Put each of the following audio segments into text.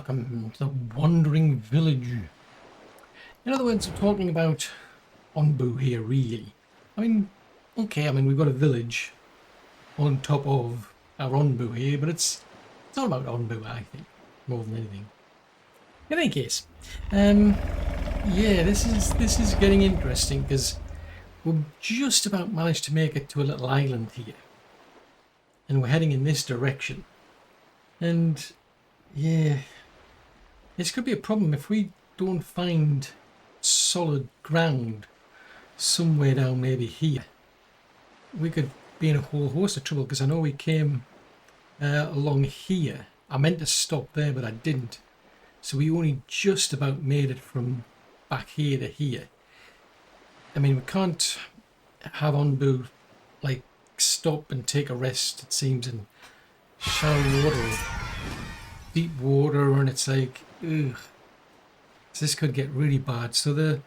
welcome to the Wandering Village. In other words, I'm talking about Onbu here, really. I mean, okay, we've got a village on top of our Onbu here, but it's all about Onbu, I think, more than anything. In any case, yeah, this is getting interesting because we've just about managed to make it to a little island here, and we're heading in this direction. And yeah, this could be a problem if we don't find solid ground somewhere down maybe here. We could be in a whole host of trouble, because I know we came along here. I meant to stop there, but I didn't. So we only just about made it from back here to here. I mean, we can't have Onbu like stop and take a rest, it seems, in shallow water, deep water, and it's like, ugh, this could get really bad. So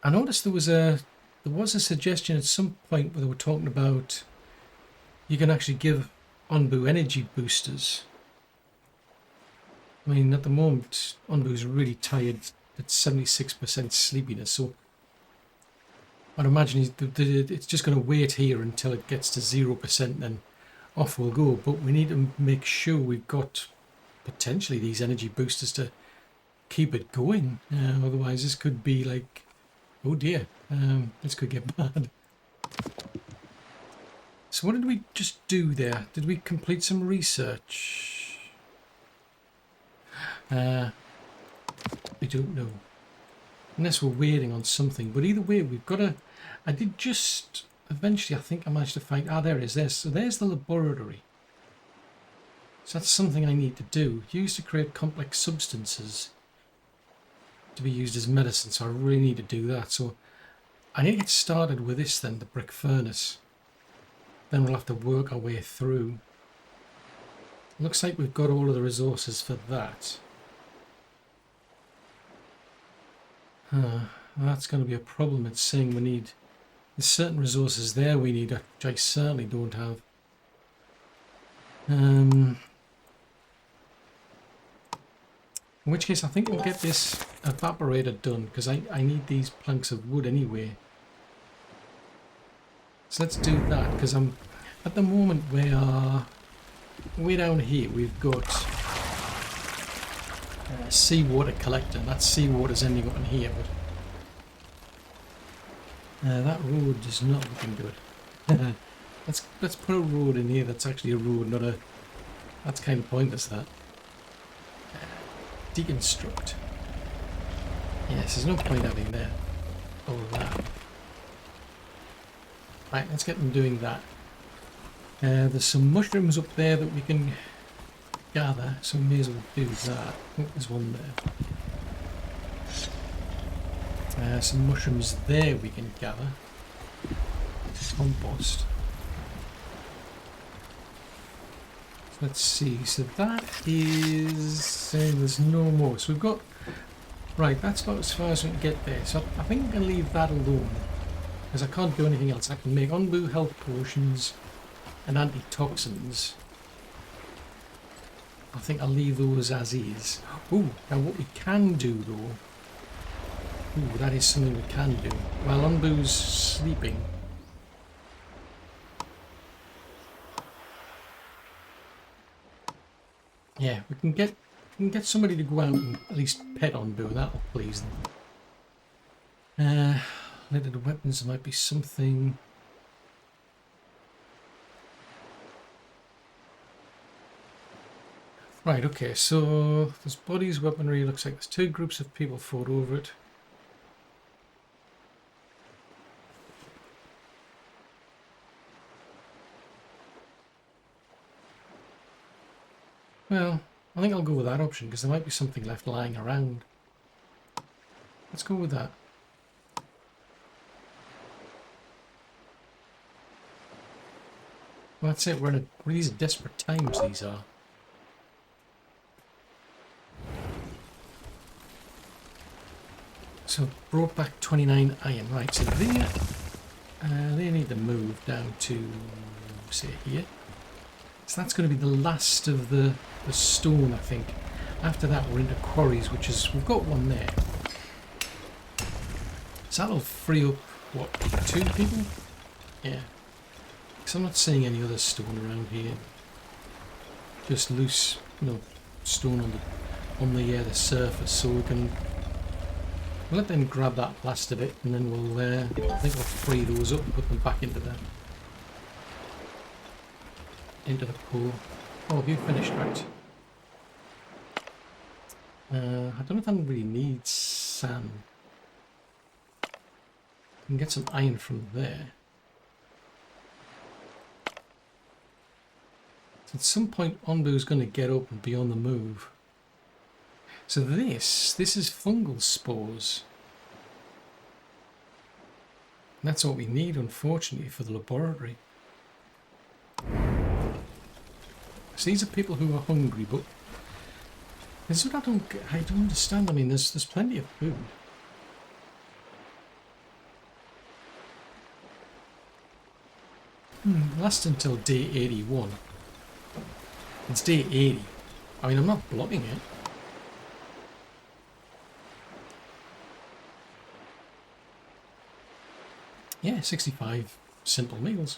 I noticed there was a suggestion at some point where they were talking about you can actually give Onbu energy boosters. I mean, at the moment, Onbu's really tired at 76% sleepiness, so I'd imagine it's just going to wait here until it gets to 0%, then off we'll go. But we need to make sure we've got potentially these energy boosters to keep it going. Otherwise, this could be like, oh dear, this could get bad. So what did we just do there? Did we complete some research? I don't know. Unless we're waiting on something. But either way, we've got to... I did just... Eventually, I think I managed to find... Ah, there it is. So there's the laboratory. So that's something I need to do. Used to create complex substances to be used as medicine. So I really need to do that. So I need to get started with this then, the brick furnace. Then we'll have to work our way through. Looks like we've got all of the resources for that. That's going to be a problem. It's saying we need... There's certain resources there we need, which I certainly don't have. In which case I think we'll get this evaporator done, because I need these planks of wood anyway. So let's do that, because I'm... At the moment we are... Way down here we've got seawater collector. That seawater's ending up in here, but that road is not looking good. Let's put a road in here that's actually a road, not a... That's kind of pointless, that. Deconstruct. Yes, there's no point having there. All that. Right, let's get them doing that. There's some mushrooms up there that we can gather, so we may as well do that. Oh, there's one there. Some mushrooms there we can gather. Compost. So let's see, so that is... there's no more. So we've got... Right, that's about as far as we can get there. So I think I'm going to leave that alone, because I can't do anything else. I can make Onbu health potions and antitoxins. I think I'll leave those as is. Ooh, now what we can do though... Ooh, that is something we can do. While Onbu's sleeping... Yeah, we can get somebody to go out and at least pet Onbu, that'll please them. Related weapons, there might be something... Right, okay, so there's bodies, weaponry, looks like there's two groups of people fought over it. Well, I think I'll go with that option, because there might be something left lying around. Let's go with that. Well, that's it, these are desperate times, these are. So brought back 29 iron, right, so they need to move down to, say, here. So that's going to be the last of the stone, I think. After that, we're into quarries, which is, we've got one there. So that'll free up, what, 2 people? Yeah. Because I'm not seeing any other stone around here. Just loose, you know, stone on the surface, so we can let them grab that last of it, and then we'll, I think we'll free those up and put them back into the pool. Oh, have you finished, right? I don't know if I really need sand. I can get some iron from there. So at some point, Onbu's going to get up and be on the move. So this is fungal spores. And that's what we need, unfortunately, for the laboratory. So these are people who are hungry, but this is what I don't understand. I mean, there's plenty of food. Lasts until day 81. It's day 80. I mean, I'm not blocking it. Yeah, 65 simple meals.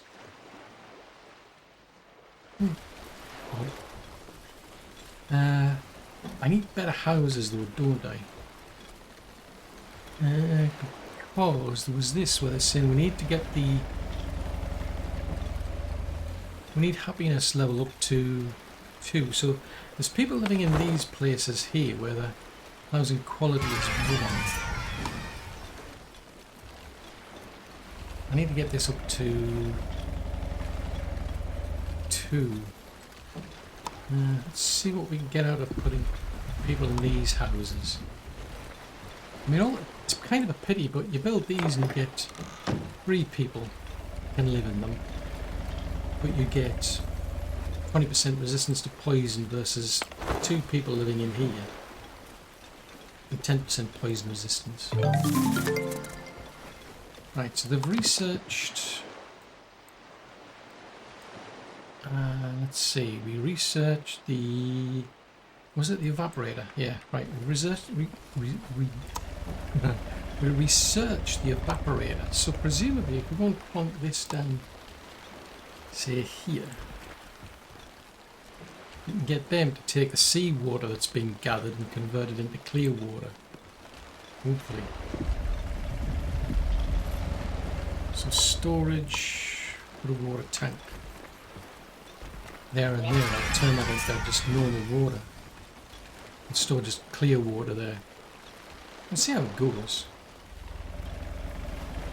I need better houses though, don't I? Because there was this where they're saying we need to get the... We need happiness level up to 2. So there's people living in these places here where the housing quality is 1. I need to get this up to 2. Let's see what we can get out of putting people in these houses. I mean, it's kind of a pity, but you build these and you get 3 people can live in them. But you get 20% resistance to poison versus 2 people living in here. And 10% poison resistance. Right, so they've researched... let's see, we researched the... Was it the evaporator? Yeah, right, we researched the evaporator. So presumably, if we go and plonk this down, say here, we can get them to take the seawater that's been gathered and convert it into clear water. Hopefully. So storage, put a water tank there and there. I'll turn that into just normal water and store just clear water there. Let's see how it goes.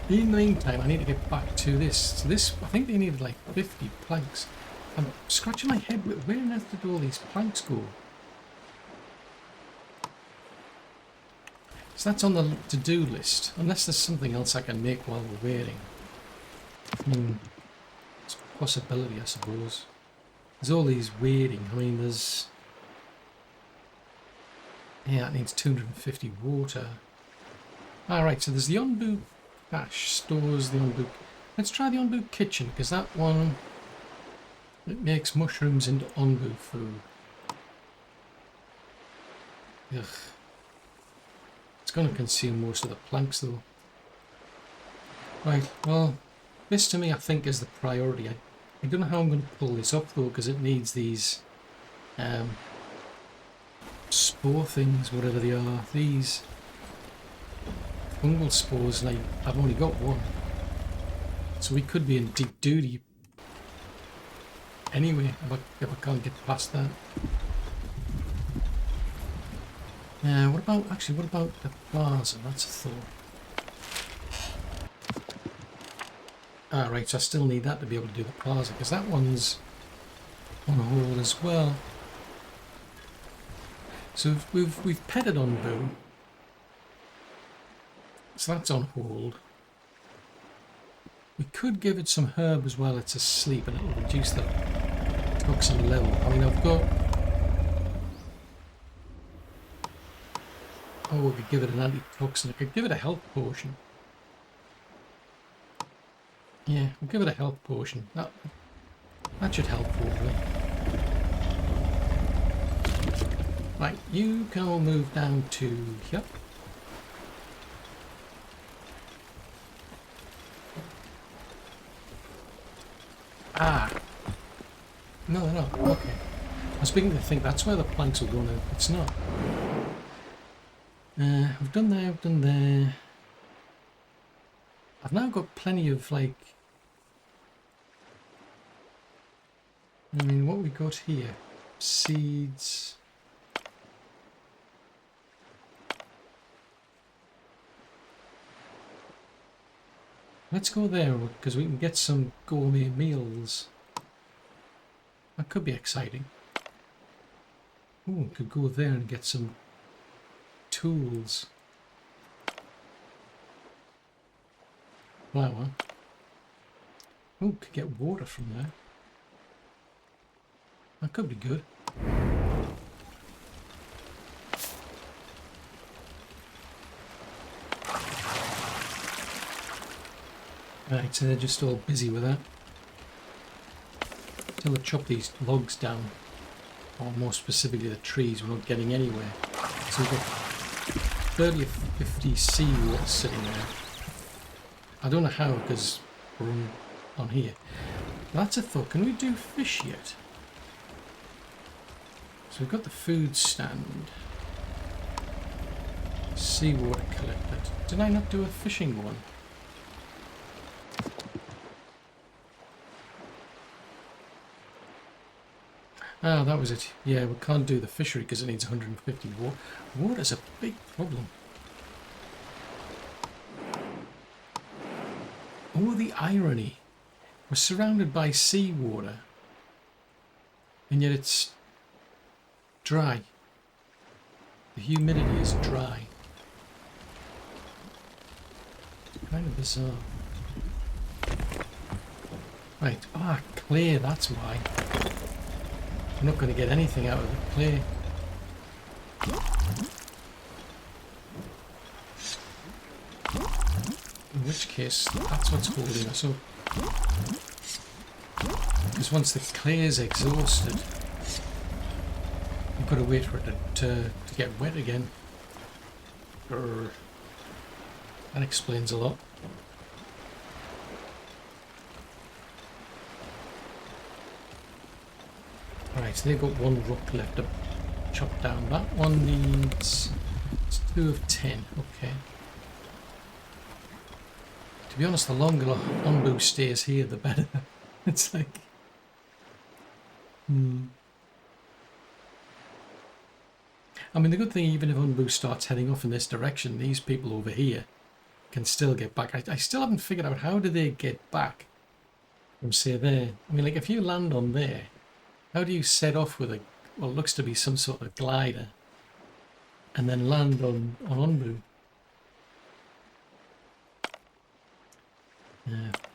In the meantime, I need to get back to this. So this, I think they needed like 50 planks. I'm scratching my head with where on earth did all these planks go? So that's on the to-do list, unless there's something else I can make while we're waiting. It's a possibility, I suppose. There's all these waiting. I mean, there's... Yeah, it needs 250 water. Alright, so there's the Onbu cache, stores the Onbu. Let's try the Onbu kitchen, because that one, it makes mushrooms into Onbu food. Ugh. It's going to consume most of the planks, though. Right, well, this to me, I think, is the priority. I don't know how I'm going to pull this up, though, because it needs these spore things, whatever they are. These fungal spores, and I've only got 1. So we could be in deep duty anyway, if I can't get past that. What about the plaza? That's a thought. Right, so I still need that to be able to do the plaza, because that one's on hold as well. So we've petted Onbu, so that's on hold. We could give it some herb as well. It's asleep, and it'll reduce the toxin level. I mean, I've got... Oh, we could give it an antitoxin. I could give it a health potion. Yeah, we'll give it a health potion. That should help, hopefully. Right, you can all move down to here. Ah! No, they're not. Okay. I was beginning to think that's where the planks were going, and it's not. I've done there, I've done there. I've now got plenty of, like... I mean, what we got here? Seeds... Let's go there, because we can get some gourmet meals. That could be exciting. Oh, we could go there and get some tools. Flour. Oh, could get water from there. That could be good. Right, so they're just all busy with that. Till they chop these logs down, or more specifically the trees, we're not getting anywhere. So we've got 30 or 50 seawater sitting there. I don't know how, because we're on here. That's a thought. Can we do fish yet? So we've got the food stand. Seawater collector. Did I not do a fishing one? Ah, that was it. Yeah, we can't do the fishery because it needs 150 water. Water's a big problem. Oh, the irony. We're surrounded by seawater, and yet it's dry. The humidity is dry. It's kind of bizarre. Right. Ah, clear, that's why. I'm not going to get anything out of the clay. In which case, that's what's holding us up. Because once the clay is exhausted, you've got to wait for it to get wet again. That explains a lot. Right, so they've got one rock left to chop down. That one needs... It's 2 of 10, okay. To be honest, the longer Onbu stays here, the better. It's like... I mean, the good thing, even if Onbu starts heading off in this direction, these people over here can still get back. I still haven't figured out how do they get back from, say, there. I mean, like, if you land on there, how do you set off with a, well, it looks to be some sort of glider, and then land on Onbu?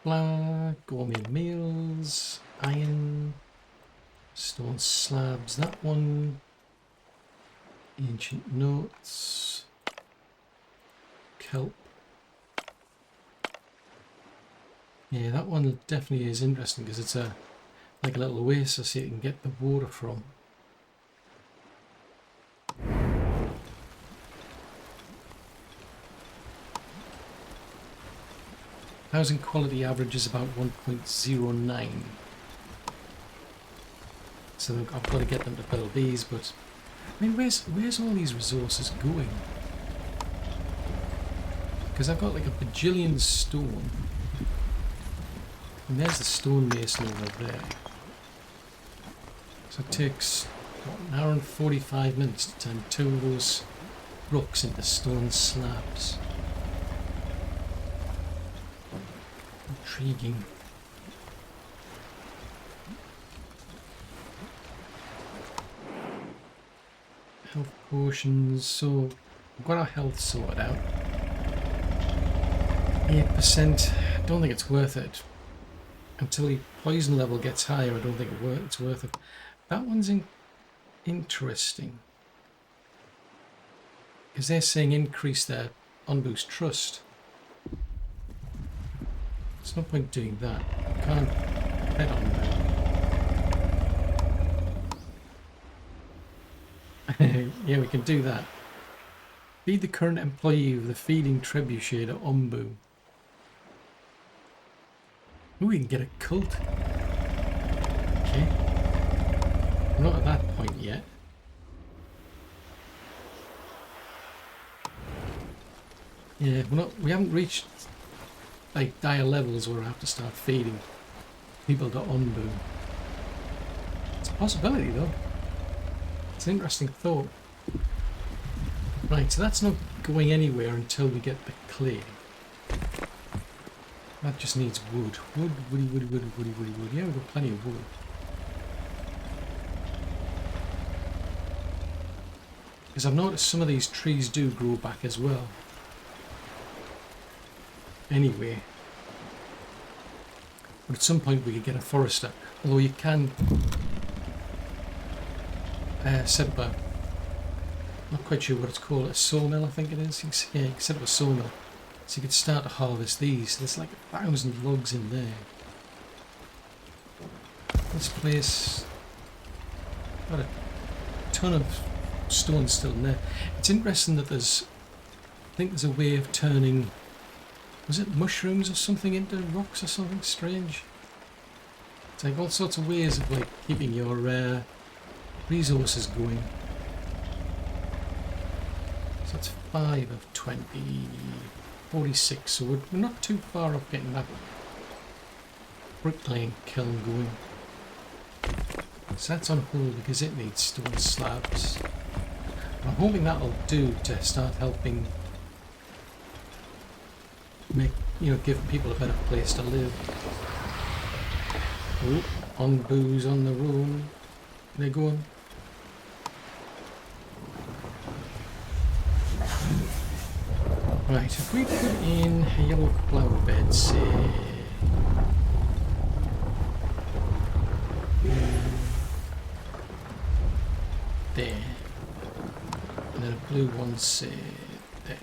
Flour, gourmet meals, iron, stone slabs, that one, ancient notes, kelp. Yeah, that one definitely is interesting because it's a like a little oasis you can get the water from. Housing quality average is about 1.09. So I've got to get them to build these, but I mean, where's all these resources going? Because I've got like a bajillion stone. And there's the stonemason over there. So it takes, what, an hour and 45 minutes to turn 2 of those rocks into stone slabs. Intriguing. Health potions, so we've got our health sorted out. 8%, I don't think it's worth it. Until the poison level gets higher, I don't think it's worth it. That one's interesting. Because they're saying increase their Onbu's trust. There's no point doing that. You can't bet on that. Yeah, we can do that. Feed the current employee of the feeding trebuchet at Ombu. Ooh, we can get a cult. Okay. We're not at that point yet. Yeah, we haven't reached like dire levels where I have to start feeding people to Ombu. It's a possibility though. It's an interesting thought. Right, so that's not going anywhere until we get the clay. That just needs wood. Wood. Yeah, we've got plenty of wood. Because I've noticed some of these trees do grow back as well. Anyway. But at some point we could get a forester. Although you can set up a... not quite sure what it's called. A sawmill, I think it is. Yeah, you can set up a sawmill. So you could start to harvest these. There's like 1,000 logs in there. This place got a ton of stone still in there. It's interesting that there's, I think there's a way of turning, was it mushrooms or something into rocks or something strange? It's like all sorts of ways of like keeping your resources going. So it's 5 of 20. 46, so we're not too far off getting that bricklaying kiln going. So that's on hold because it needs stone slabs. I'm hoping that'll do to start helping make, give people a better place to live. Oh, on booze on the road. They're going. Right, if we put in a yellow flower bed, say, there, and then a blue one, say, there.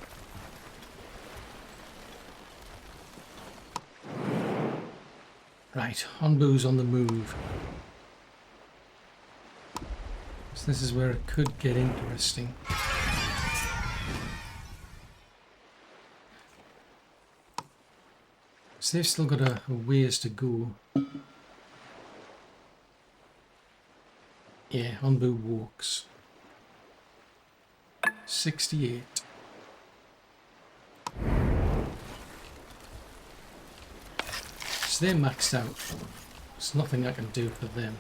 Right, Honbu's on the move. So this is where it could get interesting. So they've still got a ways to go. Yeah, Honbu walks. 68. So they're maxed out. There's nothing I can do for them.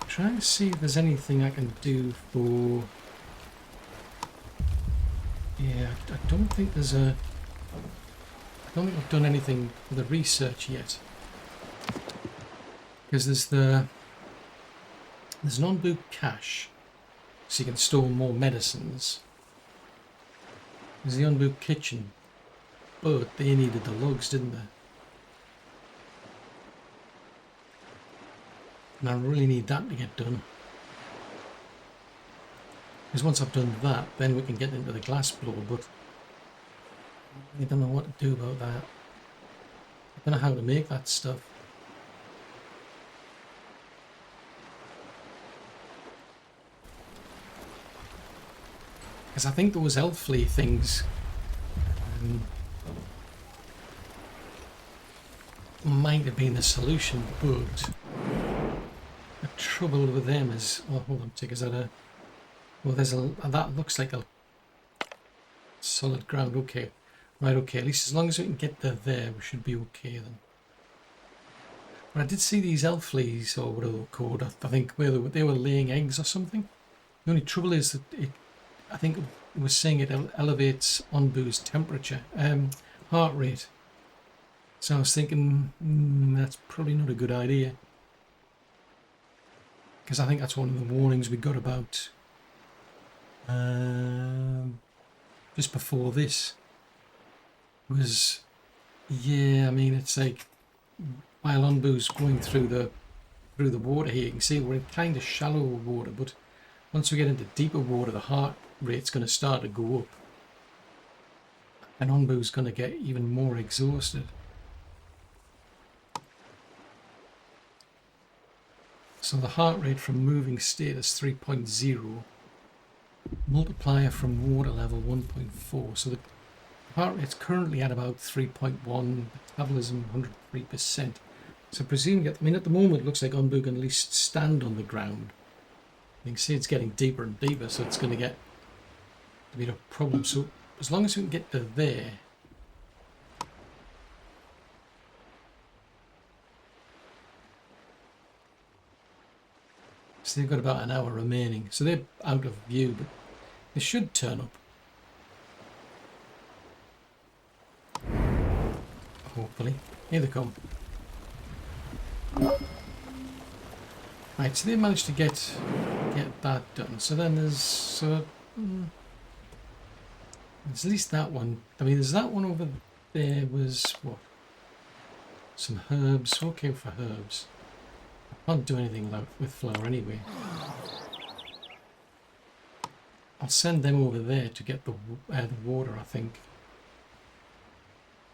Trying to see if there's anything I can do for... Yeah, I don't think there's a... I don't think I've done anything for the research yet. Because there's an on-boot cache, so you can store more medicines. There's the on-boot kitchen, but they needed the logs, didn't they? And I really need that to get done. Because once I've done that, then we can get into the glass blower, but I don't know what to do about that. I don't know how to make that stuff. Because I think those elfly things might have been the solution, but the trouble with them is... Oh, hold on, is that a... Well, there's a... That looks like a solid ground. Okay. Right, okay. At least as long as we can get there, we should be okay then. But I did see these elflies, or whatever they're called, I think, where they were laying eggs or something. The only trouble is that I think it was saying it elevates Onbu's temperature, heart rate. So I was thinking, that's probably not a good idea. Because I think that's one of the warnings we got about just before this. Was, yeah, I mean, it's like, while Onbu's going through the water here, you can see we're in kind of shallow water, but once we get into deeper water, the heart rate's going to start to go up. And Onbu's going to get even more exhausted. So the heart rate from moving state is 3.0. Multiplier from water level 1.4. So the heart rate's currently at about 3.1. Metabolism 103%. So presumably, I mean, at the moment it looks like Onbu can at least stand on the ground. You can see it's getting deeper and deeper, so it's going to get to be a problem. So as long as we can get to there, so they've got about an hour remaining. So they're out of view, but they should turn up. Hopefully. Here they come. Right, so they managed to get that done. So then there's at least that one. I mean, there's that one over there was what? Some herbs. Okay for herbs. I can't do anything with flour anyway. I'll send them over there to get the water, I think.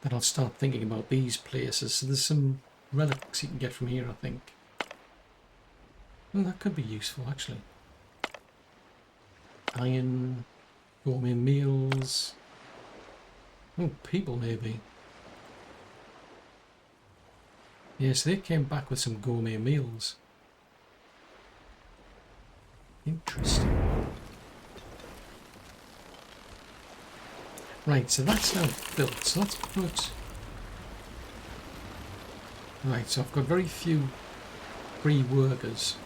Then I'll start thinking about these places. So there's some relics you can get from here, I think. Well, that could be useful, actually. Iron, gourmet meals. Oh, people, maybe. Yes, they came back with some gourmet meals. Interesting. Right, so that's now built. So let's put... Right, so I've got very few free workers.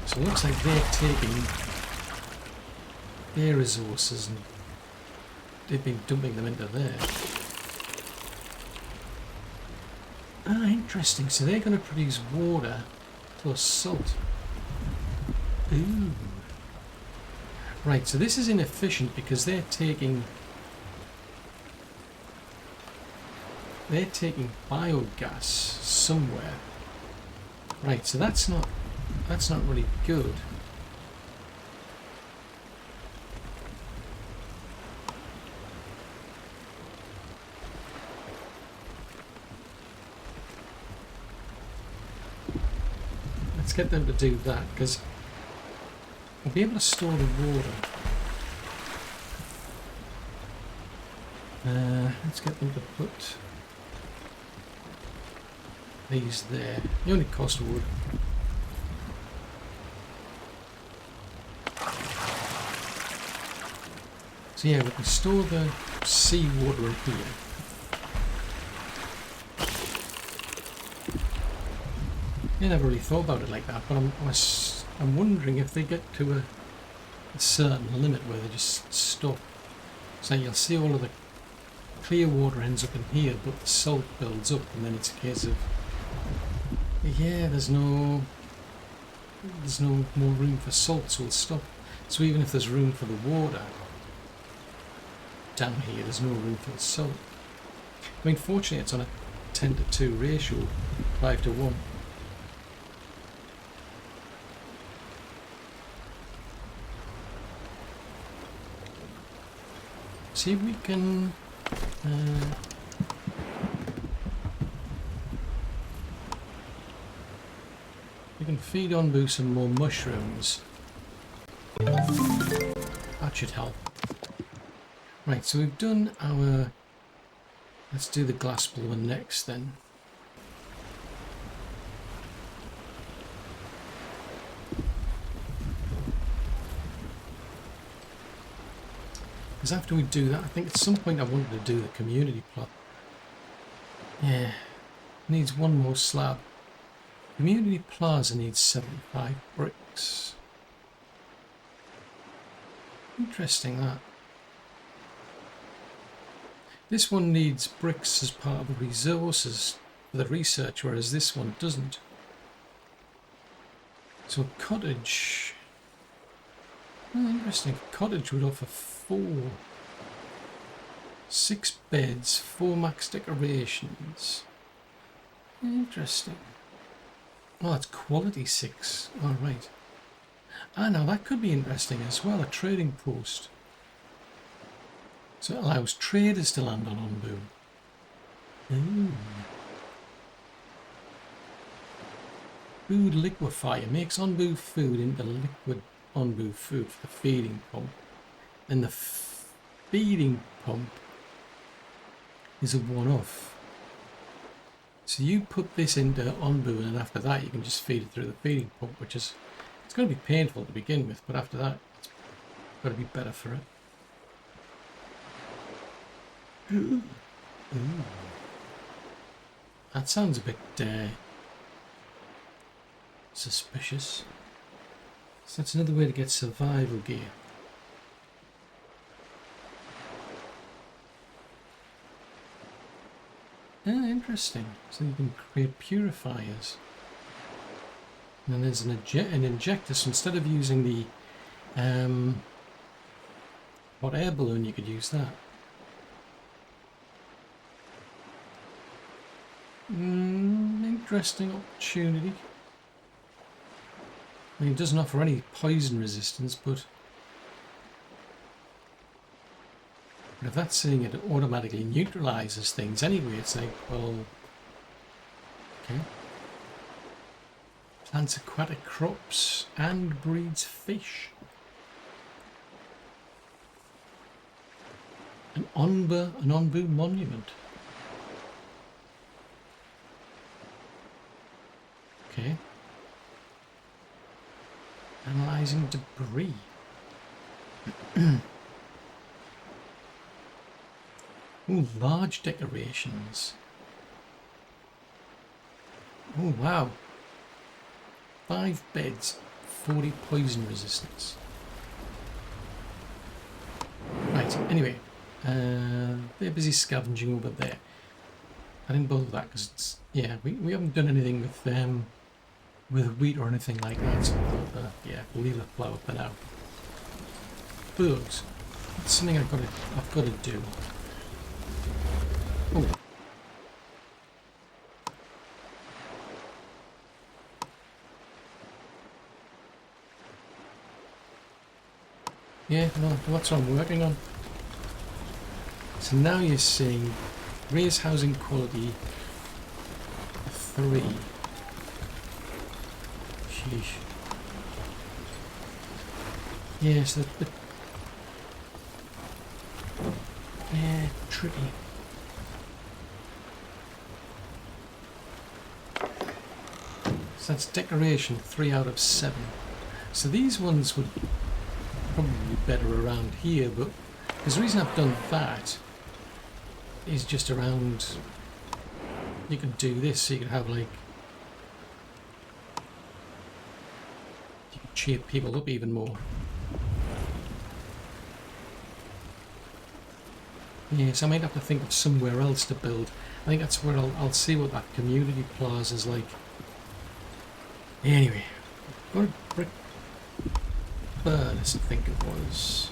So it looks like they're taking their resources and they've been dumping them into there. Ah, interesting. So they're going to produce water plus salt. Ooh. Right, so this is inefficient because they're taking biogas somewhere. Right, so that's not really good. Let's get them to do that, because we'll be able to store the water. Let's get them to put these there. They only cost wood. So yeah, we can store the seawater in here. I never really thought about it like that, but I'm wondering if they get to a certain limit where they just stop. So you'll see all of the clear water ends up in here, but the salt builds up, and then it's a case of, yeah, there's no more room for salt, so it'll stop. So even if there's room for the water down here, there's no room for the salt. I mean, fortunately it's on a 10:2 ratio, 5:1. See if we can feed Onbu some more mushrooms. That should help. Right, so we've done our... Let's do the glass blower next then. Because after we do that, I think at some point I wanted to do the community plot. Yeah, needs one more slab. Community plaza needs 75 bricks. Interesting, that. This one needs bricks as part of the resources for the research, whereas this one doesn't. So a cottage... Oh, interesting. A cottage would offer 6 beds, 4 max decorations. Interesting. Oh, that's quality 6. All right. Ah, now that could be interesting as well. A trading post. So it allows traders to land on Onbu. food liquefier makes onbu food into liquid onbu food for the feeding pump. And the feeding pump is a one-off. So you put this into onbu, and then after that you can just feed it through the feeding pump, which is, it's going to be painful to begin with, but after that it's got to be better for it. Ooh. That sounds a bit suspicious. So that's another way to get survival gear. Ah, interesting. So you can create purifiers. And then there's an injector, so instead of using the hot air balloon, you could use that. Interesting opportunity. I mean, it doesn't offer any poison resistance, but if that's saying it automatically neutralizes things anyway, it's like, well, okay. Plants aquatic crops and breeds fish. An onbu monument. Okay. Analyzing debris. Ooh, large decorations. Oh, wow. 5 beds, 40 poison resistance. Right, anyway. They're busy scavenging over there. I didn't bother that because it's, yeah, we haven't done anything with wheat or anything like that, so yeah, we'll leave the flour for now. Bugs. That's something I've got to do. Oh. Yeah, no, that's what I'm working on. So now you're seeing raise housing quality 3. Sheesh. Yeah, so yeah, tricky. So that's decoration 3 out of 7. So these ones would probably be better around here, but because the reason I've done that is just around, you can do this, so you can have like, you can cheer people up even more. Yes, I might have to think of somewhere else to build. I think that's where I'll see what that community plaza is like. Anyway, got a brick furnace, I think it was.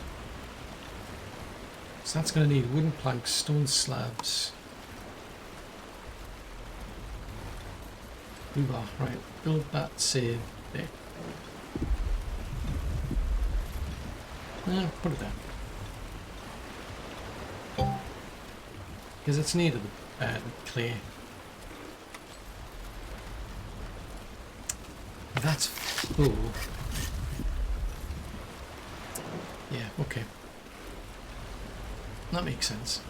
So that's going to need wooden planks, stone slabs. Rebar, right, build that, save there. Put it there. Because it's needed clear. That's full. Yeah, okay. That makes sense.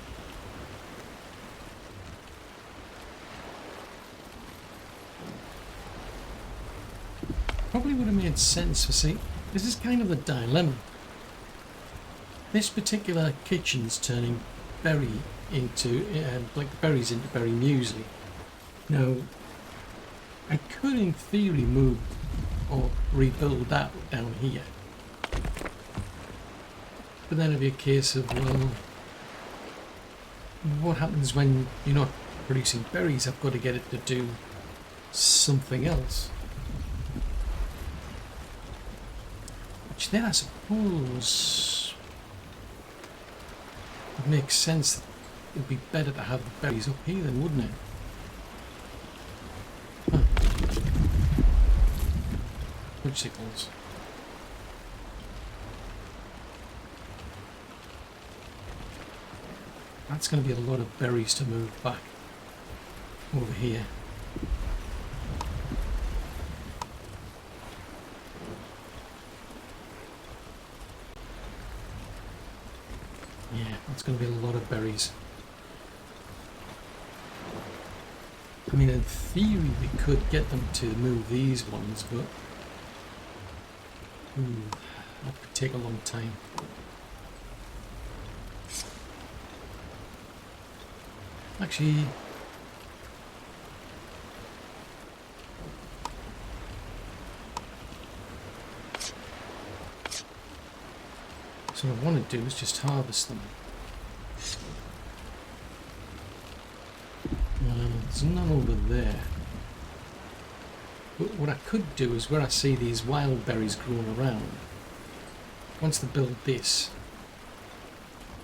Probably would have made sense for, see, this is kind of the dilemma. This particular kitchen's turning berry into, like berries into berry muesli. Now, I could in theory move or rebuild that down here. But then it'd be a case of, well, what happens when you're not producing berries? I've got to get it to do something else. Which then I suppose would make sense. It'd be better to have the berries up here then, wouldn't it? Huh. Whipsicles. That's going to be a lot of berries to move back over here. It's going to be a lot of berries. I mean, in theory, we could get them to move these ones, but that could take a long time. Actually, so what I want to do is just harvest them. There's none over there. But what I could do is where I see these wild berries growing around, once they build this,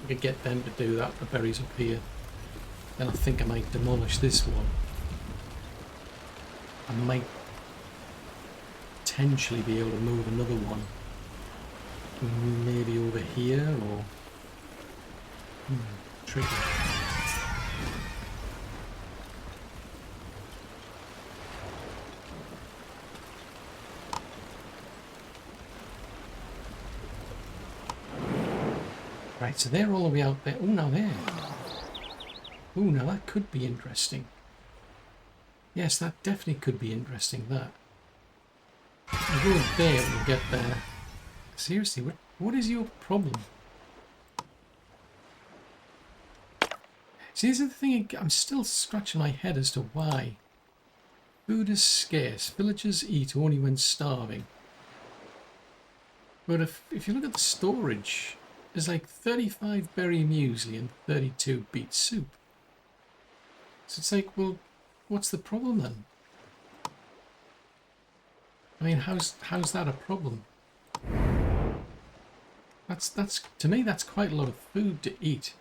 I could get them to do that, the berries up here. Then I think I might demolish this one. I might potentially be able to move another one. Maybe over here or... tricky. Right, so they're all the way out there. Oh, now there. Oh, now that could be interesting. Yes, that definitely could be interesting, that. I'll go there when we get there. Seriously, what is your problem? See, this is the thing, I'm still scratching my head as to why. Food is scarce. Villagers eat only when starving. But if you look at the storage, there's like 35 berry muesli and 32 beet soup. So it's like, well, what's the problem then? I mean, how's that a problem? That's to me, that's quite a lot of food to eat.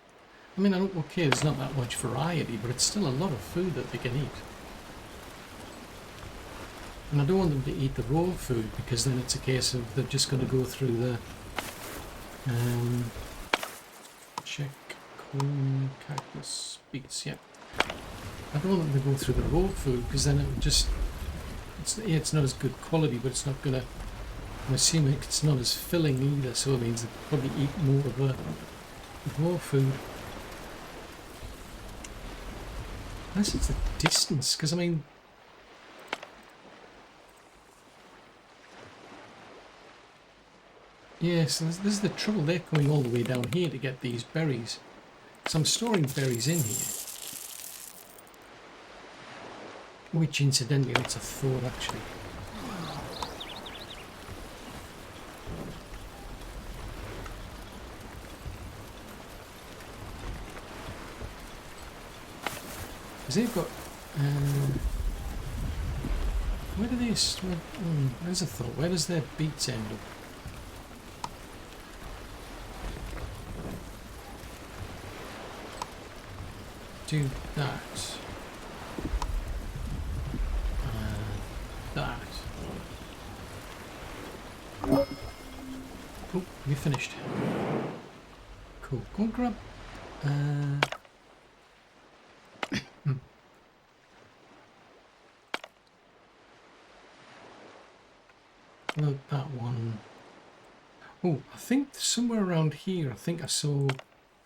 I mean, okay, there's not that much variety, but it's still a lot of food that they can eat. And I don't want them to eat the raw food, because then it's a case of they're just going to go through the check corn, cactus, beets. Yeah, I don't want them to go through the raw food, because then it would just it's not as good quality, but it's not gonna. I'm assuming it's not as filling either, so it means they probably eat more of the raw food. Unless it's the distance, because I mean, yeah, so this is the trouble. They're coming all the way down here to get these berries. So I'm storing berries in here, which incidentally, that's a thought actually. Because they've got, where do they, there's a thought, where does their beets end up? Do that. That. Oh, we finished. Cool. Go and grab. Look, that one. Oh, I think somewhere around here, I think I saw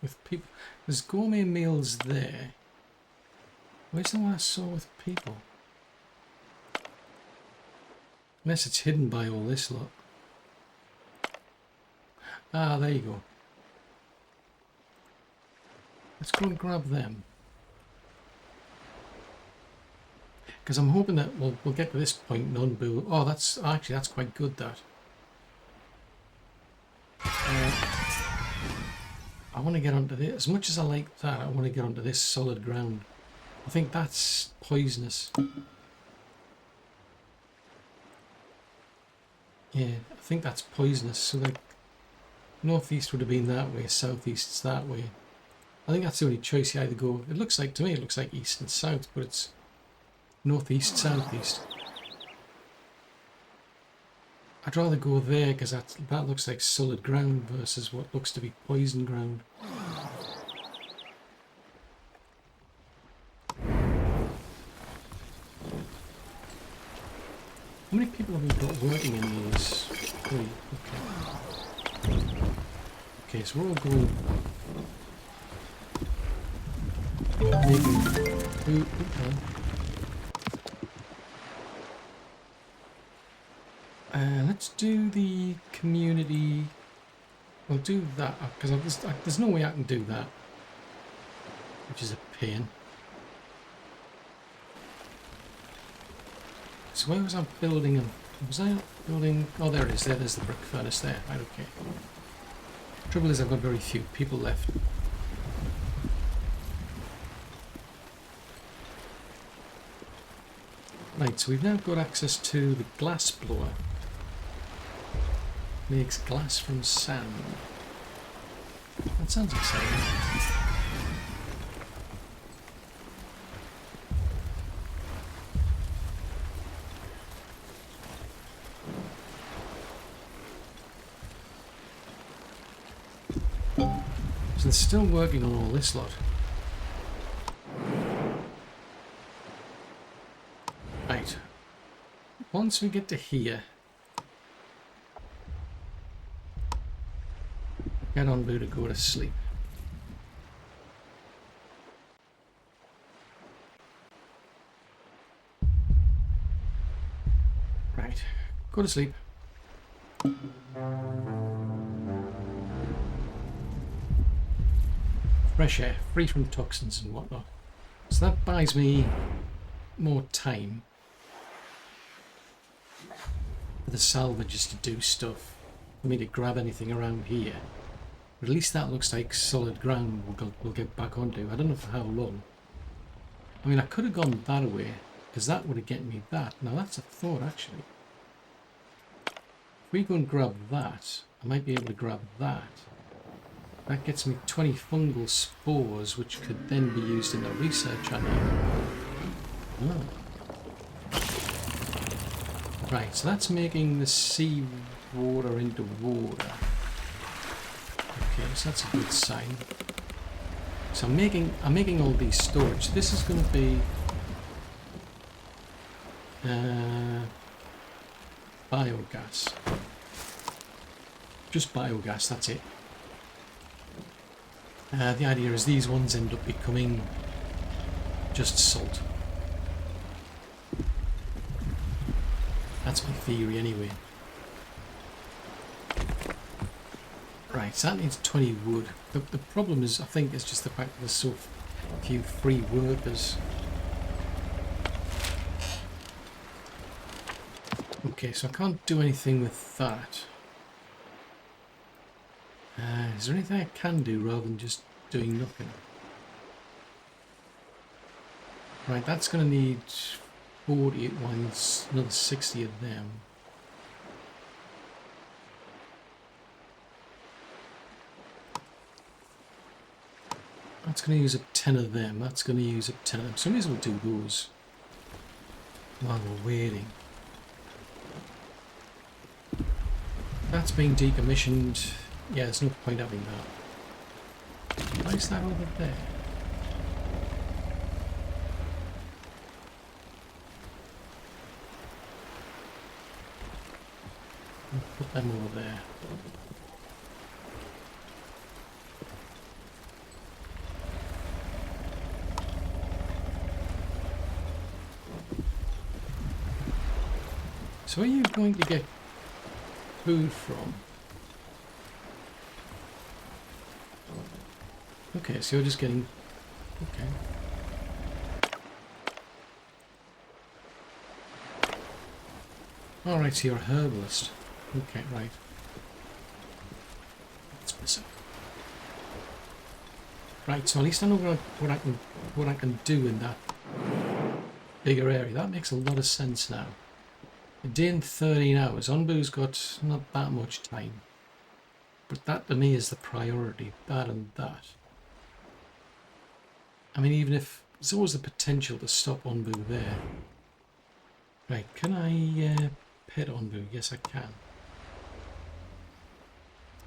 with people. There's gourmet meals there. Where's the one I saw with people? Unless it's hidden by all this lot. Ah, there you go. Let's go and grab them. Because I'm hoping that we'll get to this point, non-boo. Oh, that's quite good, that. I want to get onto this. As much as I like that, I want to get onto this solid ground. I think that's poisonous. Yeah, I think that's poisonous. So like, northeast would have been that way, southeast's that way. I think that's the only choice you either go. It looks like, to me, it looks like east and south, but it's northeast, southeast. I'd rather go there because that looks like solid ground versus what looks to be poison ground. How many people have we got working in these? 3. Okay. Okay, so we're all going start making food. Let's do the community. We'll do that because there's no way I can do that, which is a pain. So where was I building? Was I building? Oh, there it is. There's the brick furnace there. Right, okay. Trouble is, I've got very few people left. Right, so we've now got access to the glass blower. Makes glass from sand. That sounds exciting. So they're still working on all this lot. Right. Once we get to here, get on Boo to go to sleep. Right, go to sleep. Fresh air, free from toxins and whatnot. So that buys me more time for the salvages to do stuff, for me to grab anything around here. But at least that looks like solid ground we'll get back onto. I don't know for how long. I mean, I could have gone that way, because that would have get me that. Now that's a thought, actually. If we go and grab that, I might be able to grab that. That gets me 20 fungal spores, which could then be used in the research I need. Oh. Right, so that's making the sea water into water. Okay, so that's a good sign. So I'm making all these storage. This is going to be biogas. Just biogas, that's it. The idea is these ones end up becoming just salt. That's my theory anyway. Right, so that needs 20 wood. The problem is, I think, is just the fact that there's so few free workers. Okay, so I can't do anything with that. Is there anything I can do rather than just doing nothing? Right, that's going to need 40 ones, another 60 of them. That's going to use up 10 of them. That's going to use up 10 of them. So I may as well do those while we're waiting. That's being decommissioned. Yeah, there's no point having that. Why is that over there? I'll put them over there. So where are you going to get food from? Okay, so you're just getting... Okay. Alright, so you're a herbalist. Okay, right. That's bizarre. Right, so at least I know what I can do in that bigger area. That makes a lot of sense now. A day and 13 hours. Onbu's got not that much time. But that to me is the priority. That and that. I mean, even if there's always the potential to stop Onbu there. Right, can I pet Onbu? Yes, I can.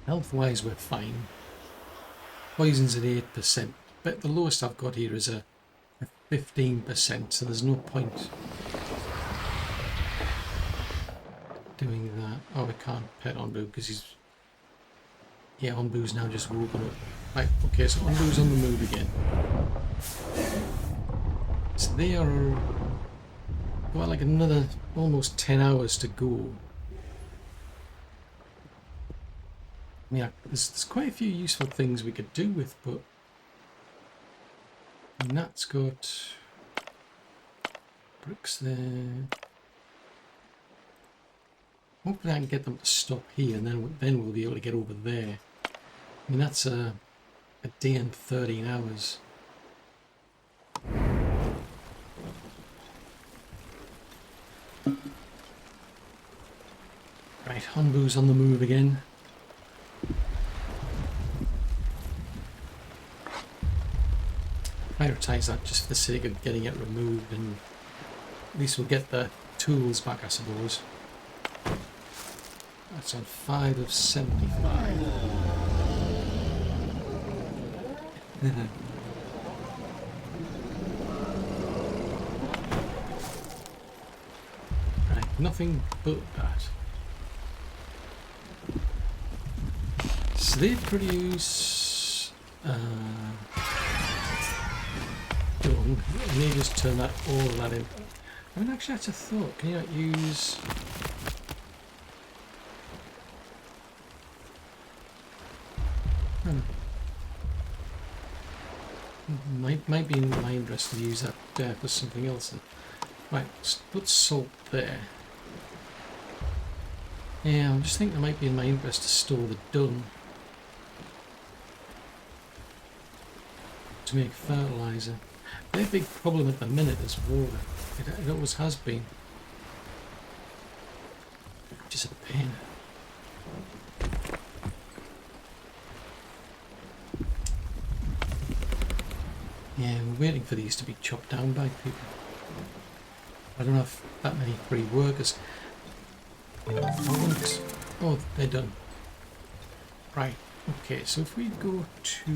Health-wise, we're fine. Poison's at 8%. But the lowest I've got here is a 15%, so there's no point doing that. Oh, we can't pet Onbu because he's... Yeah, Onbu's now just woken up. Right, okay, so Onbu's on the move again. So they are got like another almost 10 hours to go. Yeah, there's quite a few useful things we could do with, but I mean, that's got bricks there. Hopefully I can get them to stop here, and then we'll be able to get over there. I mean, that's a day and 13 hours. Right, Honbu's on the move again. Prioritize that just for the sake of getting it removed, and at least we'll get the tools back, I suppose. That's on 5 of 75. Right, nothing but that. So they produce dung. I may just turn that all of that in. I mean, actually, that's a thought. Can you not use? Might be in my interest to use that for something else. Right, let's put salt there. Yeah, I'm just thinking it might be in my interest to store the dung to make fertilizer. Their big problem at the minute is water. It always has been. Which is a pain. Yeah, we're waiting for these to be chopped down by people. I don't have that many free workers. Oh, they're done. Right, okay, so if we go to...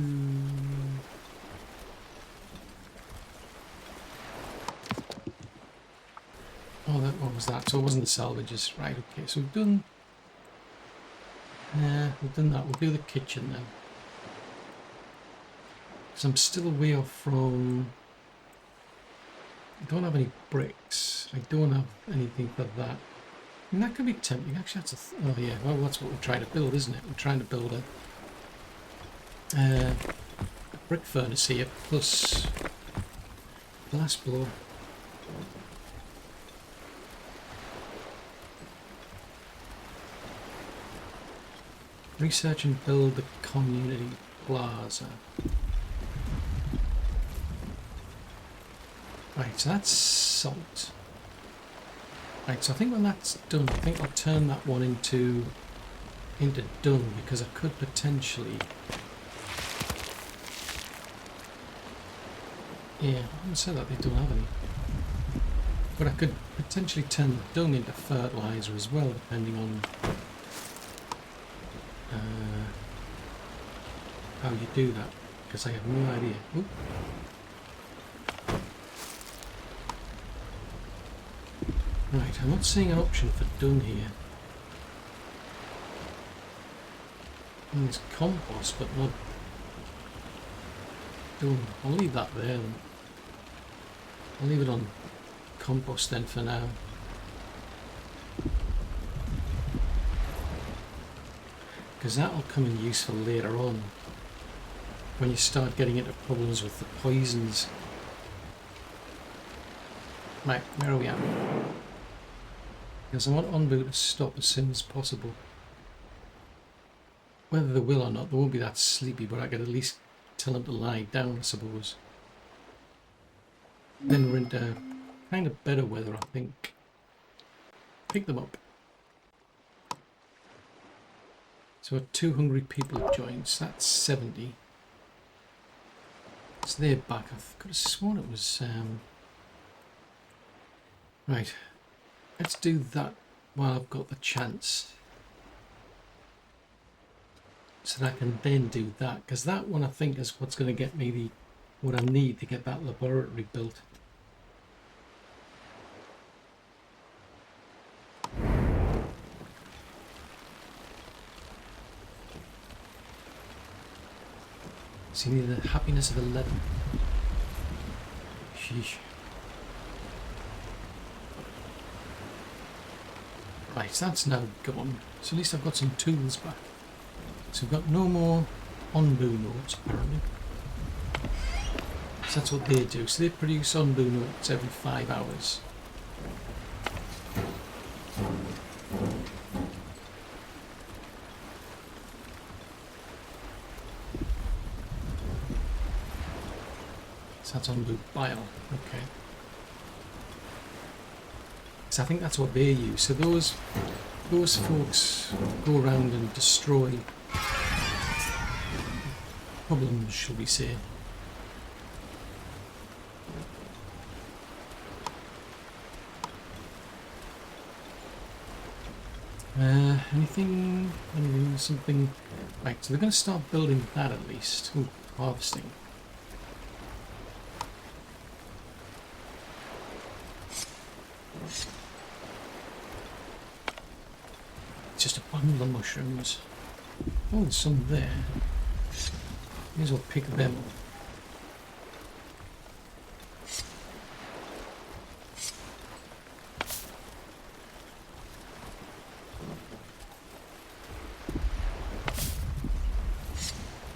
Oh, what was that? So it wasn't the salvages. Right, okay, so we've done that. We'll do the kitchen then. Because I'm still way off from... I don't have any bricks. I don't have anything for that. And that could be tempting. Actually, that's oh yeah, well, that's what we're trying to build, isn't it? We're trying to build a brick furnace here, plus glass blower. Research and build the community plaza. Right, so that's salt. Right, so I think when that's done, I think I'll turn that one into dung, because I could potentially... Yeah, I haven't said that they don't have any. But I could potentially turn the dung into fertilizer as well, depending on how you do that, because I have no idea. Oop. Right, I'm not seeing an option for dung here. There's compost, but not dung. I'll leave that there then. I'll leave it on compost then for now. Because that'll come in useful later on, when you start getting into problems with the poisons. Right, where are we at? Because I want Onbu to stop as soon as possible. Whether they will or not, they won't be that sleepy, but I could at least tell them to lie down, I suppose. Then we're into kind of better weather, I think. Pick them up. So 2 hungry people have joined, so that's 70. So they're back. I could have sworn it was... Right. Let's do that while I've got the chance. So that I can then do that. Because that one I think is what's going to get me what I need to get that laboratory built. See the happiness of 11. Sheesh. Right, so that's now gone. So at least I've got some tools back. So we've got no more on-boo notes apparently. So that's what they do. So they produce on-boo notes every 5 hours. So that's on-boo bile. Okay. So I think that's what they use. So those folks go around and destroy problems, shall we say. Anything, something. Right, so they're going to start building that at least. Ooh, harvesting. It's just a bundle of mushrooms. Oh, there's some there. May as well pick them up.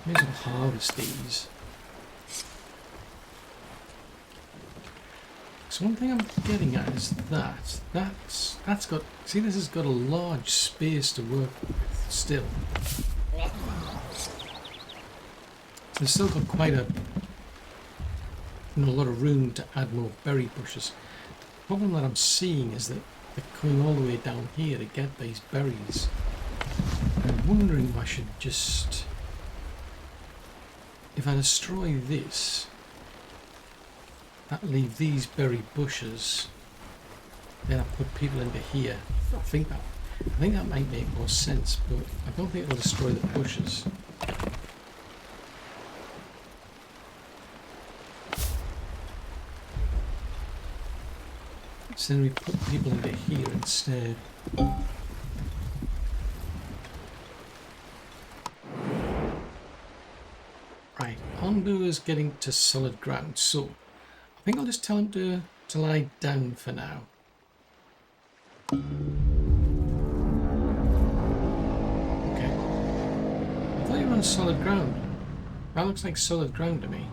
May as well harvest these. So one thing I'm getting at is that's got, see, this has got a large space to work with still. So it's still got quite a lot of room to add more berry bushes. The problem that I'm seeing is that they're coming all the way down here to get these berries. I'm wondering if I should just, if I destroy this, that'll leave these berry bushes, then I put people into here. I think that might make more sense, but I don't think it'll destroy the bushes. So then we put people into here instead. Right, on-boo is getting to solid ground, so I think I'll just tell him to lie down for now. Okay. I thought you were on solid ground. That looks like solid ground to me.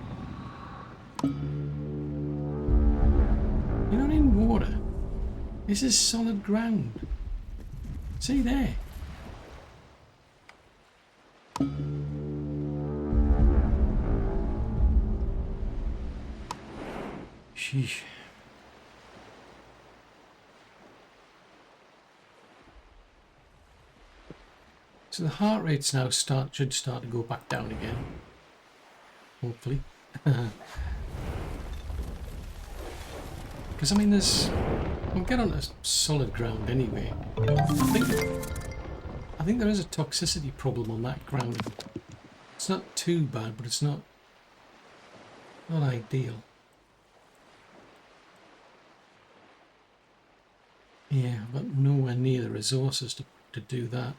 You're not in water. This is solid ground. See there? Sheesh. So the heart rates now should start to go back down again. Hopefully. Because I mean, we'll get on to solid ground anyway. I think there is a toxicity problem on that ground. It's not too bad, but it's not ideal. Yeah, but nowhere near the resources to do that.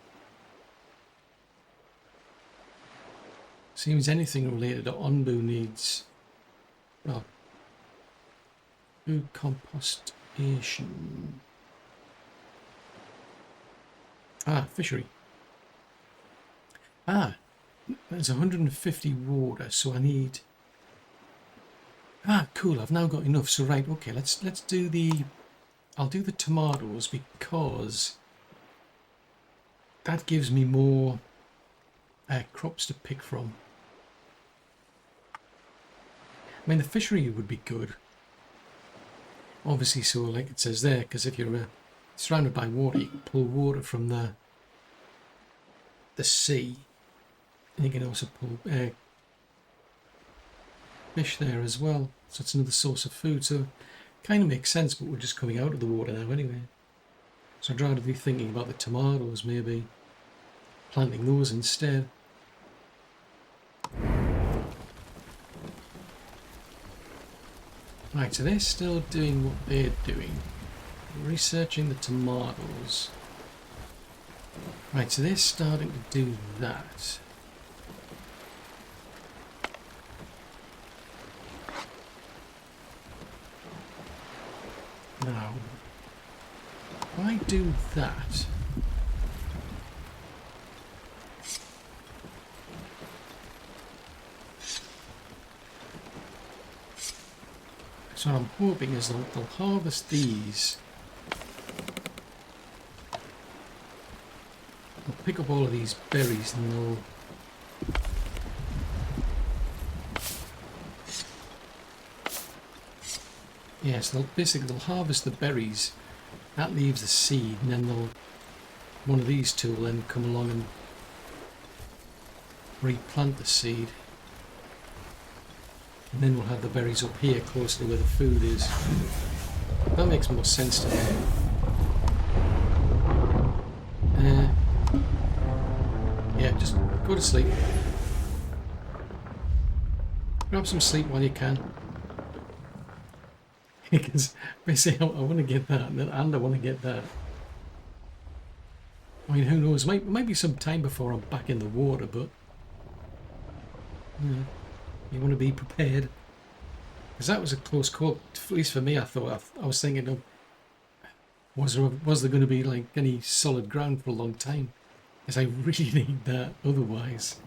Seems anything related to on-boo needs, well, food compostation. Ah, fishery. Ah, there's 150 water, so I need. Ah, cool. I've now got enough. So right, okay. Let's do the. I'll do the tomatoes because that gives me more crops to pick from. I mean, the fishery would be good. Obviously, so like it says there, because if you're surrounded by water, you can pull water from the sea, and you can also pull fish there as well. So it's another source of food. So kind of makes sense, but we're just coming out of the water now anyway. So I'd rather be thinking about the tomatoes, maybe planting those instead. Right, so they're still doing what they're doing. Researching the tomatoes. Right, so they're starting to do that. Now, If I do that, so what I'm hoping is they'll harvest these. They'll pick up all of these berries and they'll yes, they'll harvest the berries. That leaves the seed, and then one of these two will then come along and replant the seed. And then we'll have the berries up here close to where the food is. That makes more sense to me. Yeah, just go to sleep. Grab some sleep while you can. Because basically I want to get that, and I want to get that. I mean, who knows? It might be some time before I'm back in the water, but you want to be prepared. Because that was a close call, at least for me. I was thinking, of, was there going to be like any solid ground for a long time? Because I really need that, otherwise.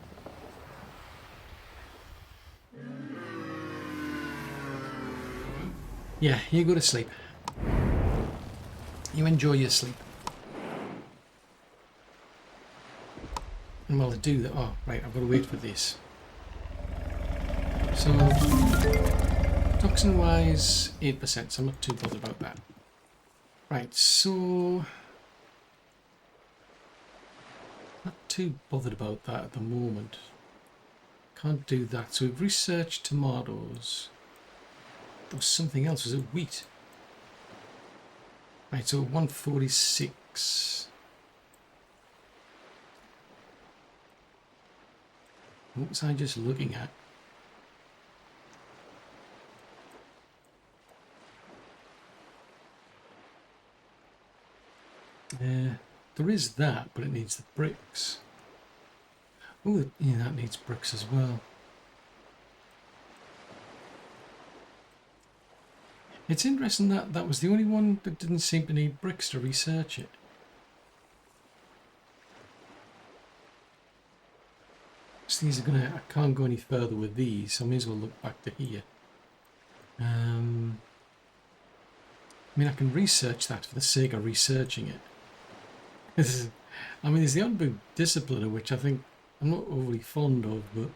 Yeah, you go to sleep. You enjoy your sleep. And while I do that, oh, right, I've got to wait for this. So, toxin-wise, 8%, so I'm not too bothered about that. Right, so... not too bothered about that at the moment. Can't do that. So we've researched tomatoes. There was something else. Was it wheat? Right, so 146. What was I just looking at? There is that, but it needs the bricks. Oh, yeah, that needs bricks as well. It's interesting that that was the only one that didn't seem to need bricks to research it. So these are gonna, I can't go any further with these, so I may as well look back to here. I mean, I can research that for the sake of researching it. I mean, there's the odd discipliner, which I think I'm not overly fond of, but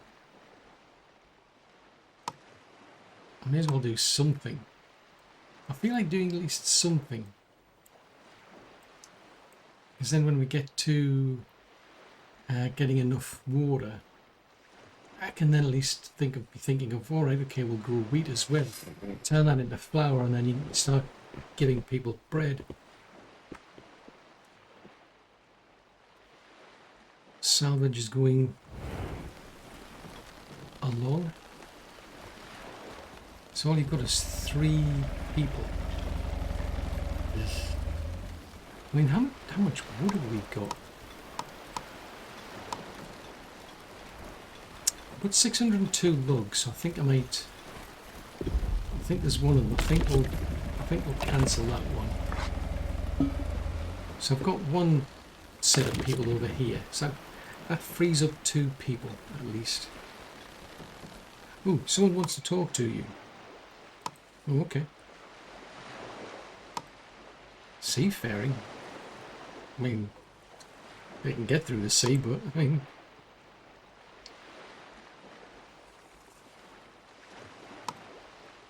I may as well do something. I feel like doing at least something. Because then when we get to getting enough water, I can then at least be thinking of, all right, okay, we'll grow wheat as well. Turn that into flour, and then you can start giving people bread. Salvage is going along. So all you've got is 3 people. I mean, how much wood have we got? I've got 602 logs, so I think I think there's one of them. I think we'll cancel that one. So I've got one set of people over here. So that frees up 2 people at least. Ooh, someone wants to talk to you. Oh, okay. Seafaring. I mean, they can get through the sea, but I mean,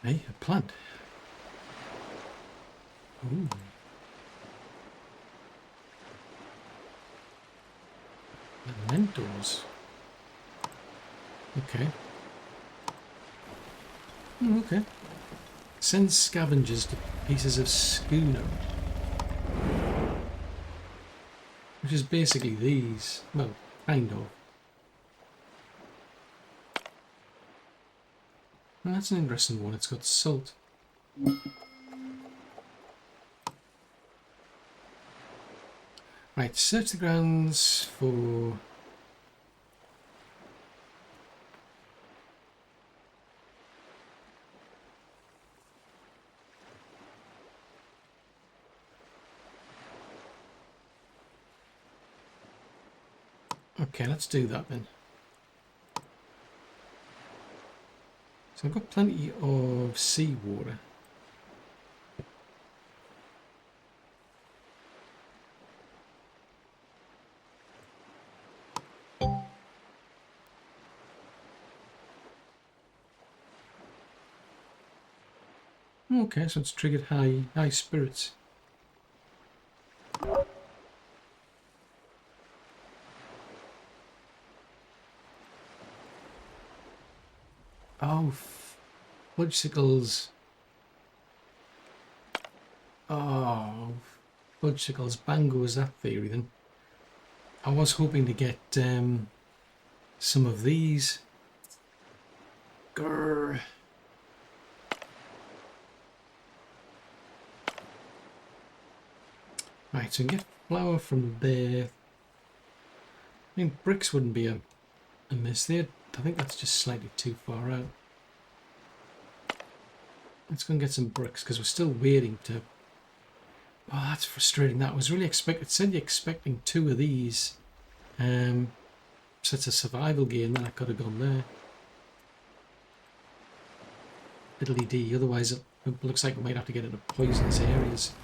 hey, a plant. Ooh. Mementos. Okay. Okay. Send scavengers to pieces of schooner. Which is basically these. Well, kind of. Well, that's an interesting one. It's got salt. Right, search the grounds for... Okay, let's do that then. So I've got plenty of seawater. Okay, so it's triggered high spirits. Oh, fudgesicles. Oh, fudgesicles. Bang goes that theory then. I was hoping to get some of these. Grr. Right, so we can get flour from there. I mean, bricks wouldn't be a miss there. I think that's just slightly too far out. Let's go and get some bricks because we're still waiting to... Oh, that's frustrating. That was really expected. It said you're expecting 2 of these. So it's a survival game, then I could have gone there. Diddly dee. Otherwise, it looks like we might have to get into poisonous areas,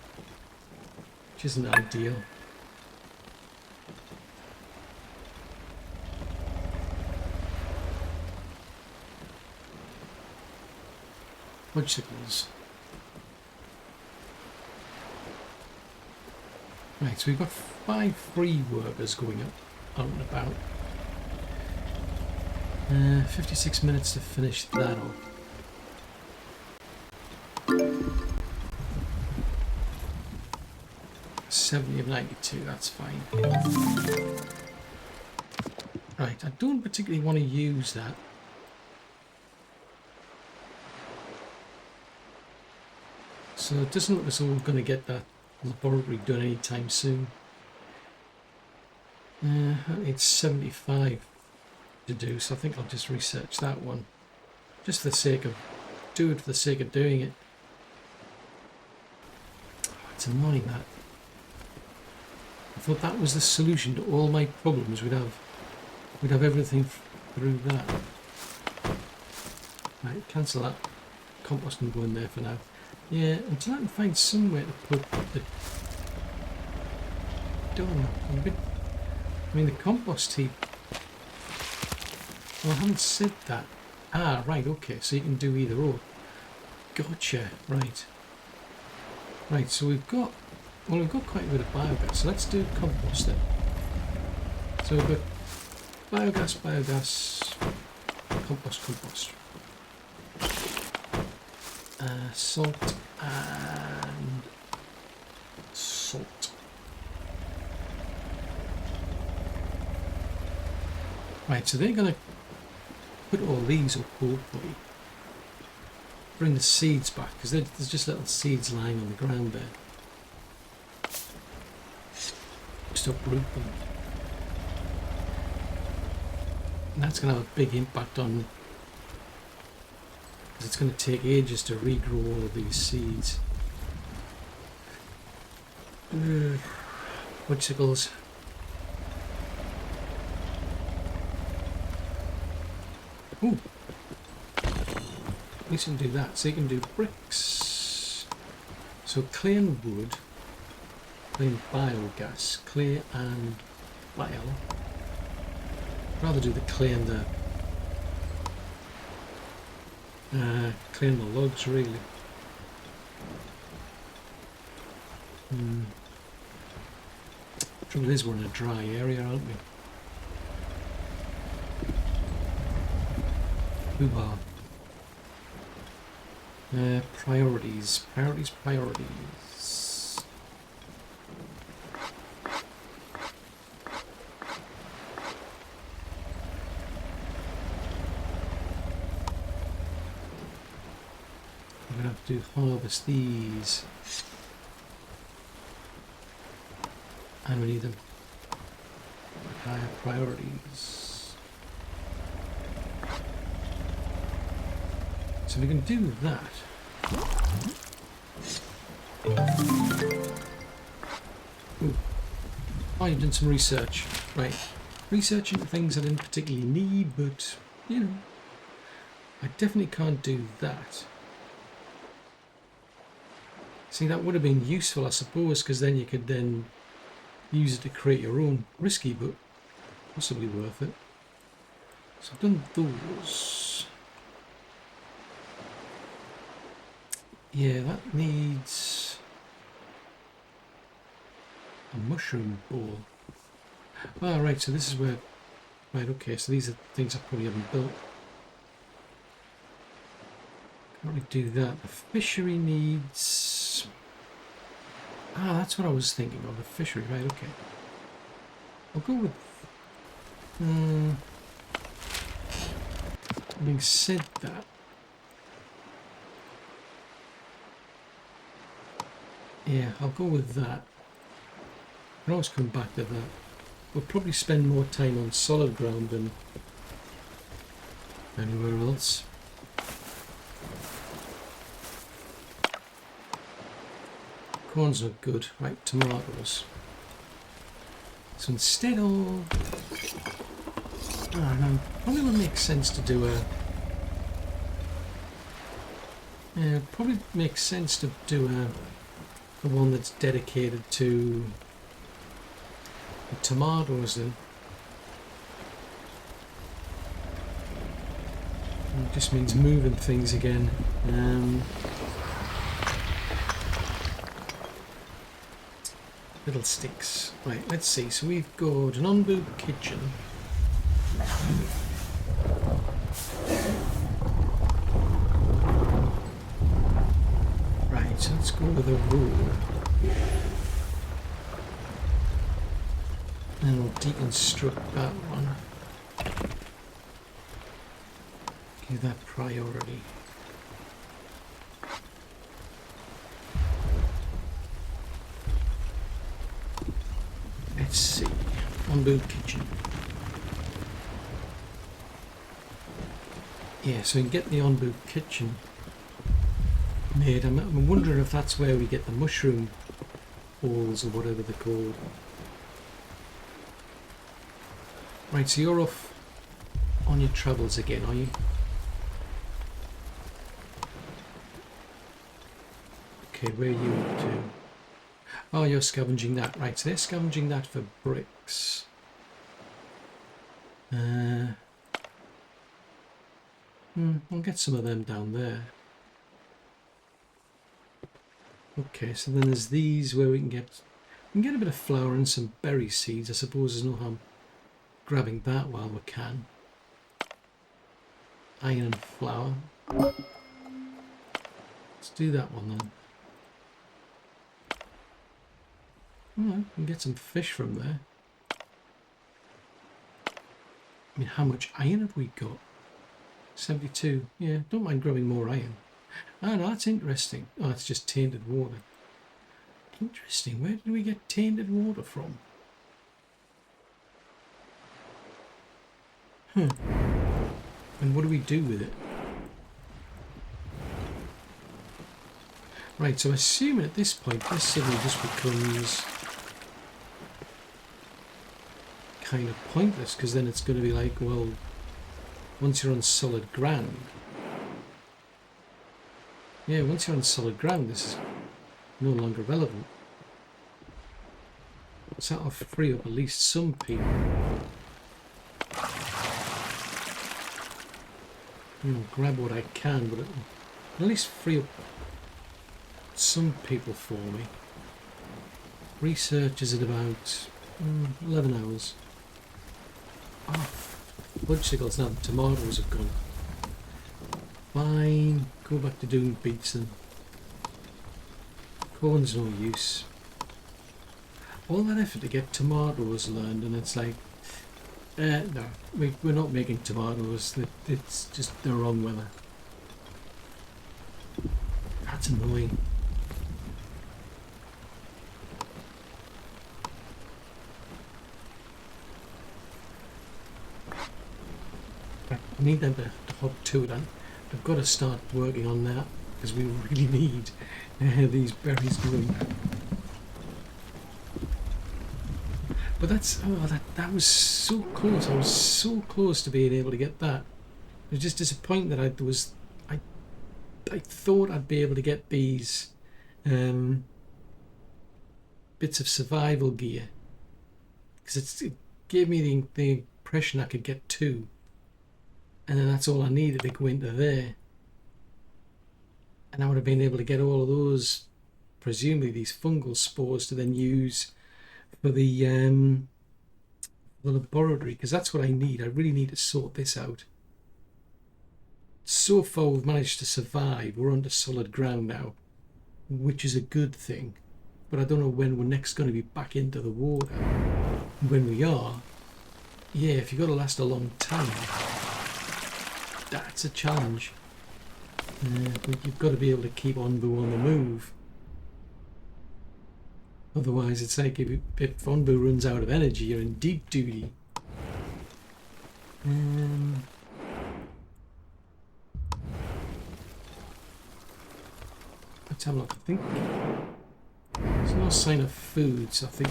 which isn't ideal. Fudgesicles. Right, so we've got 5 free workers going out and about. 56 minutes to finish that off. $70 of 92, that's fine. Right, I don't particularly want to use that. So it doesn't look as though we're going to get that laboratory done anytime soon. It's 75 to do, so I think I'll just research that one. Just for the sake of... do it for the sake of doing it. Oh, it's annoying that. I thought that was the solution to all my problems. We'd have everything through that. Right, cancel that. Compost can go in there for now. Yeah, until I can find somewhere to put the... I mean, the compost heap... Well, I haven't said that. Ah, right, okay, so you can do either or. Gotcha, right. Right, so we've got... Well, we've got quite a bit of biogas, so let's do compost then. So we've got biogas, compost. Salt and salt. Right, so they're going to put all these up, hopefully. Bring the seeds back, because there's just little seeds lying on the ground there. Just uproot them. And that's going to have a big impact on... because it's going to take ages to regrow all of these seeds. Fudgesicles. Ooh. At least you can do that. So you can do bricks. So clay and wood. Clay and biogas. Clay and bile. I'd rather do the clay and the clean the logs, really. Trouble is, we're in a dry area, aren't we? Hoo-ha. Priorities. I'm going to have to harvest these. And we need them. Higher priorities. So we can do that. Ooh. Oh, you've done some research. Right. research into things I didn't particularly need, but, you know, I definitely can't do that. See, that would have been useful, I suppose, because then you could then use it to create your own. Risky, but possibly worth it. So I've done those. Yeah, that needs a mushroom bowl. Ah, right, so this is where... Right, okay, so these are things I probably haven't built. Can't really do that. The fishery needs... Ah, that's what I was thinking of, the fishery, right, okay. I'll go with... Having said that... Yeah, I'll go with that. I can always come back to that. We'll probably spend more time on solid ground than anywhere else. Corn's not good. Right, tomatoes. So instead of... I don't know, probably would make sense to do a... Yeah, probably makes sense to do a one that's dedicated to the tomatoes then. It just means moving things again. Little sticks. Right, let's see. So we've got an on-boot kitchen. Right, so let's go with a rule. And we'll deconstruct that one. Give that priority. Let's see. On-boot kitchen. Yeah, so we can get the on-boot kitchen made. I'm wondering if that's where we get the mushroom balls or whatever they're called. Right, so you're off on your travels again, are you? Okay, where are you up to? Oh, you're scavenging that. Right, so they're scavenging that for bricks. I'll get some of them down there. Okay, so then there's these where we can get a bit of flour and some berry seeds. I suppose there's no harm grabbing that while we can. Iron and flour. Let's do that one then. Oh, we can get some fish from there. I mean, how much iron have we got? 72. Yeah, don't mind grabbing more iron. Ah, no, that's interesting. Oh, it's just tainted water. Interesting. Where did we get tainted water from? And what do we do with it? Right, so I assume at this point this suddenly just becomes kind of pointless, because then it's going to be like, well, once you're on solid ground, yeah, once you're on solid ground, this is no longer relevant. So that'll free up at least some people. Grab what I can, but it'll at least free up some people for me. Research is at about 11 hours. Oh, fudgesicles now, the tomatoes have gone. Fine, go back to doing beets then. Corn's no use. All that effort to get tomatoes learned, and it's like, no, we're not making tomatoes. It's just the wrong weather. That's annoying. I need them to hop to then. I've got to start working on that, because we really need these berries going. But that's, oh, that was so close. I was so close to being able to get that. It was just disappointing that I thought I'd be able to get these bits of survival gear, because it gave me the impression I could get 2, and then that's all I needed to go into there, and I would have been able to get all of those, presumably these fungal spores, to then use for the laboratory, because that's what I need. I really need to sort this out. So far we've managed to survive. We're onto solid ground now, which is a good thing, but I don't know when we're next going to be back into the water. When we are, yeah, if you've got to last a long time, that's a challenge. But you've got to be able to keep on the move. Otherwise, it's like if Onbu runs out of energy, you're in deep duty. Let's have a look. I think there's no sign of food, so I think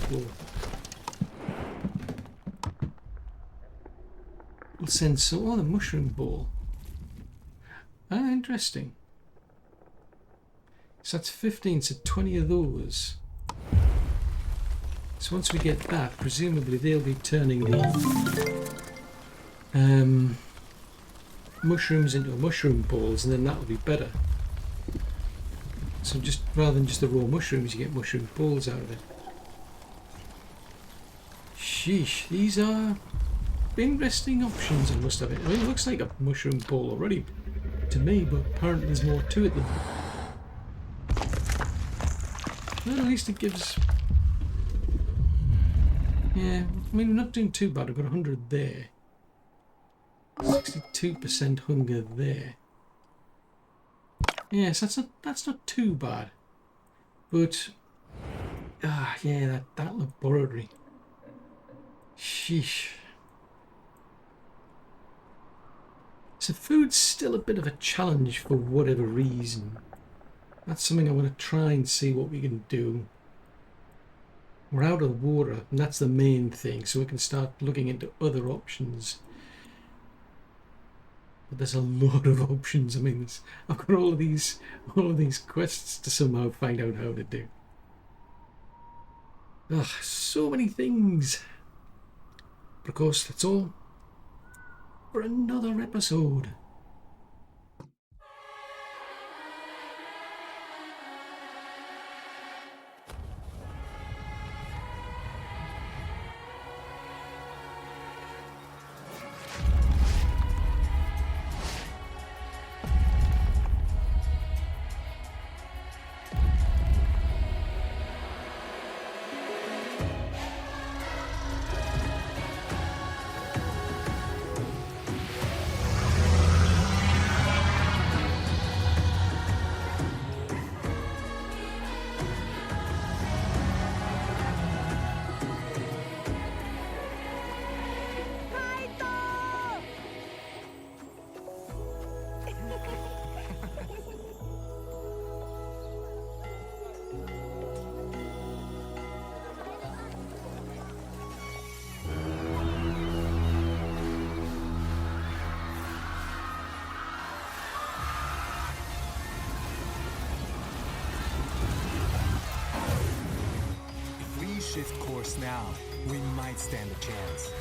we'll send some. Oh, the mushroom ball. Ah, interesting. So that's 15, so 20 of those. So once we get that, presumably they'll be turning the mushrooms into mushroom balls, and then that'll be better. So just rather than just the raw mushrooms, you get mushroom balls out of it. Sheesh, these are interesting options, I must admit. I mean, it looks like a mushroom ball already to me, but apparently there's more to it than that. Well, at least it gives... Yeah, I mean, we're not doing too bad. We've got 100 there. 62% hunger there. Yes, that's not too bad. But yeah, that laboratory. Sheesh. So food's still a bit of a challenge for whatever reason. That's something I want to try and see what we can do. We're out of water, and that's the main thing, so we can start looking into other options. But there's a lot of options. I mean, I've got all of these quests to somehow find out how to do. Ugh, so many things. But of course, that's all for another episode. Shift course now, we might stand a chance.